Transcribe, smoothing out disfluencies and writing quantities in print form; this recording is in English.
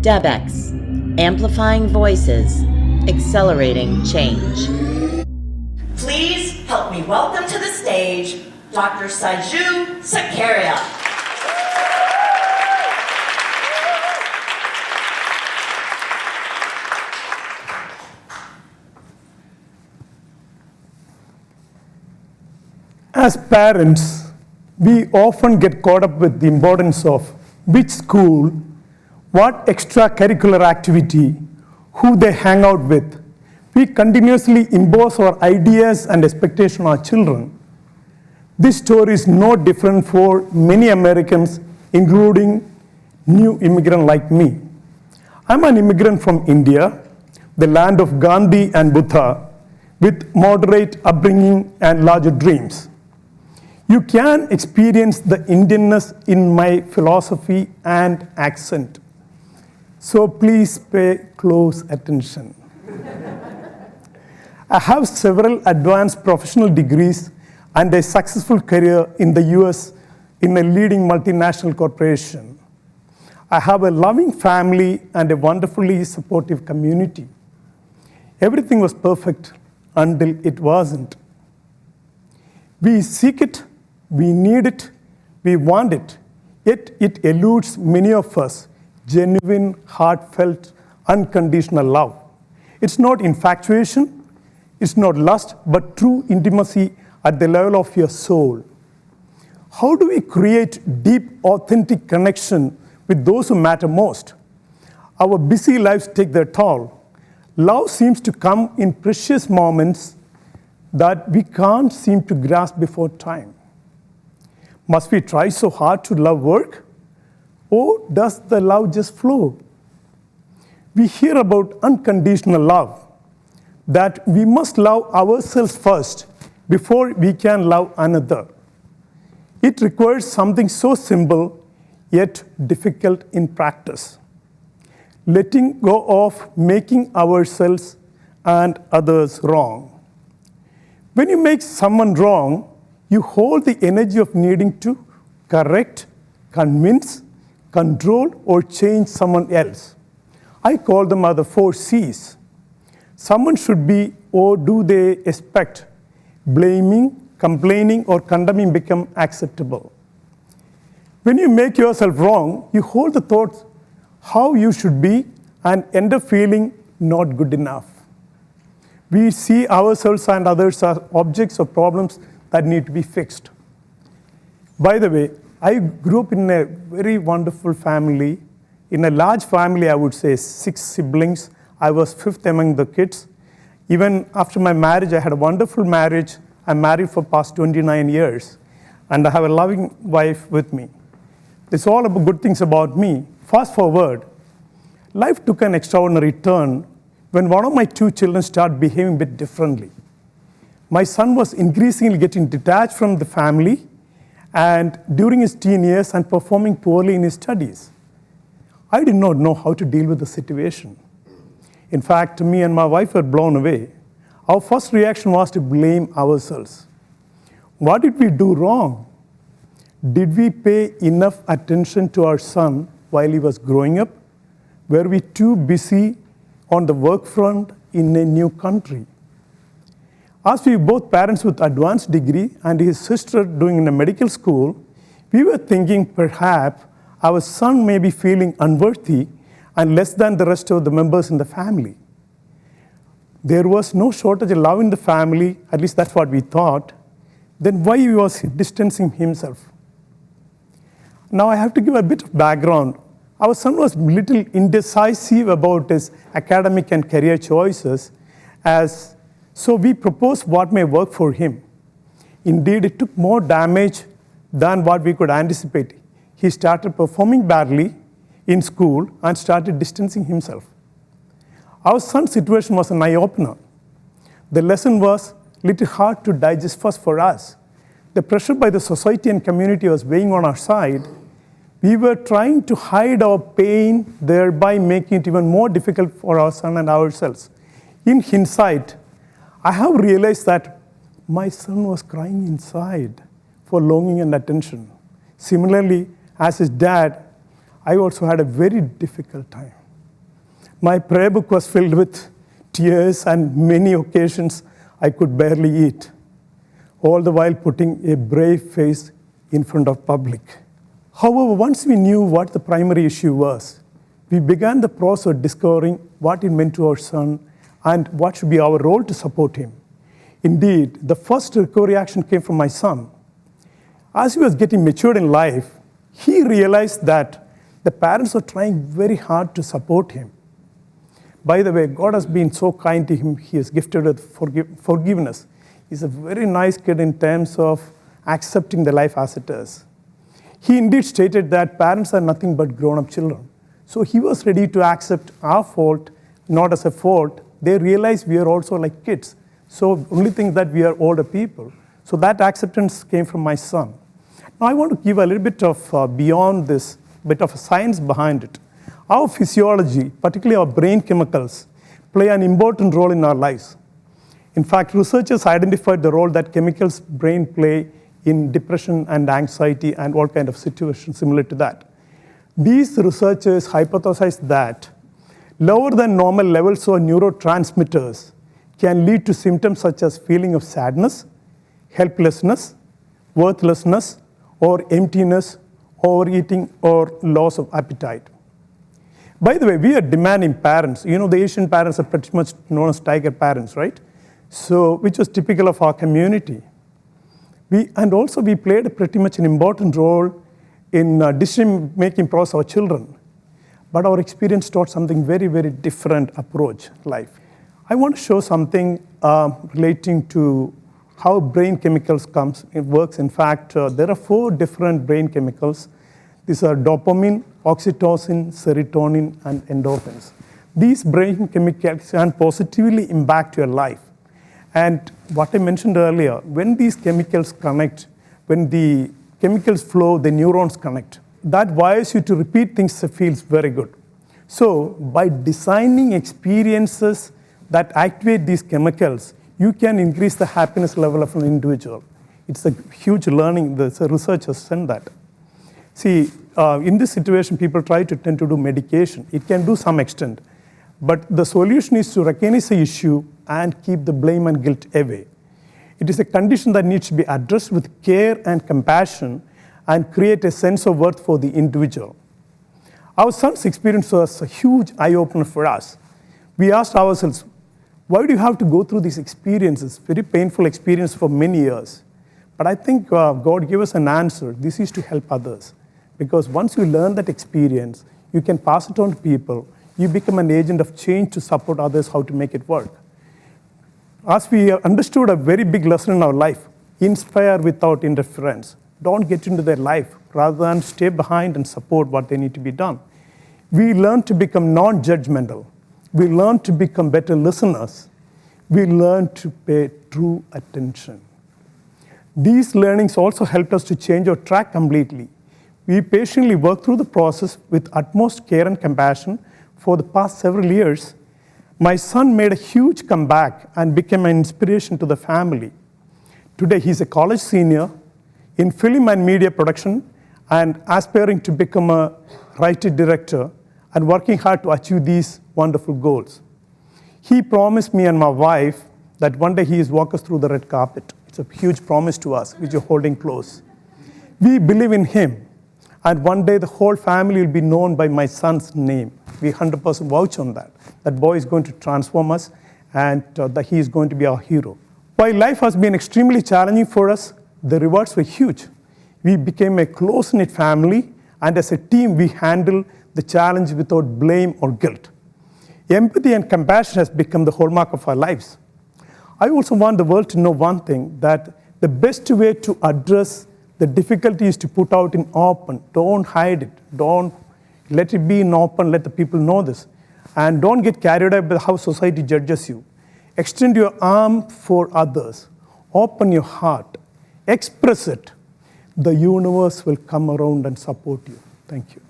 DEBx, amplifying voices, accelerating change. Please help me welcome to the stage Dr. Saju Skaria. As parents, we often get caught up with the importance of which school, what extracurricular activity, who they hang out with. We continuously impose our ideas and expectations on our children. This story is no different for many Americans, including new immigrant like me. I'm an immigrant from India, the land of Gandhi and Buddha, with moderate upbringing and larger dreams. You can experience the Indianness in my philosophy and accent. So please pay close attention. I have several advanced professional degrees and a successful career in the US in a leading multinational corporation. I have a loving family and a wonderfully supportive community. Everything was perfect until it wasn't. We seek it, we need it, we want it, yet it eludes many of us. Genuine, heartfelt, unconditional love. It's not infatuation, it's not lust, but true intimacy at the level of your soul. How do we create deep, authentic connection with those who matter most? Our busy lives take their toll. Love seems to come in precious moments that we can't seem to grasp before time. Must we try so hard to love work? Or does the love just flow? We hear about unconditional love, that we must love ourselves first before we can love another. It requires something so simple, yet difficult in practice. Letting go of making ourselves and others wrong. When you make someone wrong, you hold the energy of needing to correct, convince, control, or change someone else. I call them the 4 C's. Someone should be or do they expect. Blaming, complaining, or condemning become acceptable. When you make yourself wrong, you hold the thoughts how you should be and end up feeling not good enough. We see ourselves and others as objects of problems that need to be fixed. By the way, I grew up in a very wonderful family. In a large family, I would say 6 siblings. I was 5th among the kids. Even after my marriage, I had a wonderful marriage. I'm married for past 29 years, and I have a loving wife with me. It's all about good things about me. Fast forward, life took an extraordinary turn when one of my 2 children started behaving a bit differently. My son was increasingly getting detached from the family and during his teen years and performing poorly in his studies. I did not know how to deal with the situation. In fact, me and my wife were blown away. Our first reaction was to blame ourselves. What did we do wrong? Did we pay enough attention to our son while he was growing up? Were we too busy on the work front in a new country? As we both parents with advanced degree and his sister doing in a medical school, we were thinking perhaps our son may be feeling unworthy and less than the rest of the members in the family. There was no shortage of love in the family, at least that's what we thought. Then why he was distancing himself? Now I have to give a bit of background. Our son was a little indecisive about his academic and career choices, so we proposed what may work for him. Indeed, it took more damage than what we could anticipate. He started performing badly in school and started distancing himself. Our son's situation was an eye-opener. The lesson was a little hard to digest first for us. The pressure by the society and community was weighing on our side. We were trying to hide our pain, thereby making it even more difficult for our son and ourselves. In hindsight, I have realized that my son was crying inside for longing and attention. Similarly, as his dad, I also had a very difficult time. My prayer book was filled with tears, and many occasions I could barely eat, all the while putting a brave face in front of public. However, once we knew what the primary issue was, we began the process of discovering what it meant to our son and what should be our role to support him. Indeed, the first recovery action came from my son. As he was getting matured in life, he realized that the parents were trying very hard to support him. By the way, God has been so kind to him. He has gifted with forgiveness. He's a very nice kid in terms of accepting the life as it is. He indeed stated that parents are nothing but grown-up children. So he was ready to accept our fault, not as a fault. They realized we are also like kids. So only thing that we are older people. So that acceptance came from my son. Now I want to give a little bit of beyond this, bit of a science behind it. Our physiology, particularly our brain chemicals, play an important role in our lives. In fact, researchers identified the role that chemicals brain play in depression and anxiety and all kinds of situations similar to that. These researchers hypothesized that lower than normal levels of neurotransmitters can lead to symptoms such as feeling of sadness, helplessness, worthlessness, or emptiness, overeating, or loss of appetite. By the way, we are demanding parents. You know, the Asian parents are pretty much known as tiger parents, right? So, which was typical of our community. We played pretty much an important role in decision-making process of our children. But our experience taught something very, very different approach life. I want to show something relating to how brain chemicals works. In fact, there are 4 different brain chemicals. These are dopamine, oxytocin, serotonin, and endorphins. These brain chemicals can positively impact your life. And what I mentioned earlier, when these chemicals connect, when the chemicals flow, the neurons connect. That wires you to repeat things that feels very good. So by designing experiences that activate these chemicals, you can increase the happiness level of an individual. It's a huge learning. The research has shown that. See, in this situation, people tend to do medication. It can do some extent. But the solution is to recognize the issue and keep the blame and guilt away. It is a condition that needs to be addressed with care and compassion and create a sense of worth for the individual. Our son's experience was a huge eye-opener for us. We asked ourselves, why do you have to go through these experiences, very painful experience for many years? But I think God gave us an answer. This is to help others. Because once you learn that experience, you can pass it on to people. You become an agent of change to support others how to make it work. As we understood a very big lesson in our life, inspire without interference. Don't get into their life, rather than stay behind and support what they need to be done. We learn to become non-judgmental. We learn to become better listeners. We learn to pay true attention. These learnings also helped us to change our track completely. We patiently worked through the process with utmost care and compassion for the past several years. My son made a huge comeback and became an inspiration to the family. Today, he's a college senior in film and media production and aspiring to become a writer-director and working hard to achieve these wonderful goals. He promised me and my wife that one day he is walk us through the red carpet. It's a huge promise to us, which we're holding close. We believe in him, and one day the whole family will be known by my son's name. We 100% vouch on that. That boy is going to transform us, and that he is going to be our hero. While life has been extremely challenging for us, the rewards were huge. We became a close-knit family, and as a team, we handled the challenge without blame or guilt. Empathy and compassion has become the hallmark of our lives. I also want the world to know one thing, that the best way to address the difficulty is to put out in open. Don't hide it. Don't let it be in open. Let the people know this. And don't get carried away by how society judges you. Extend your arm for others. Open your heart. Express it. The universe will come around and support you. Thank you.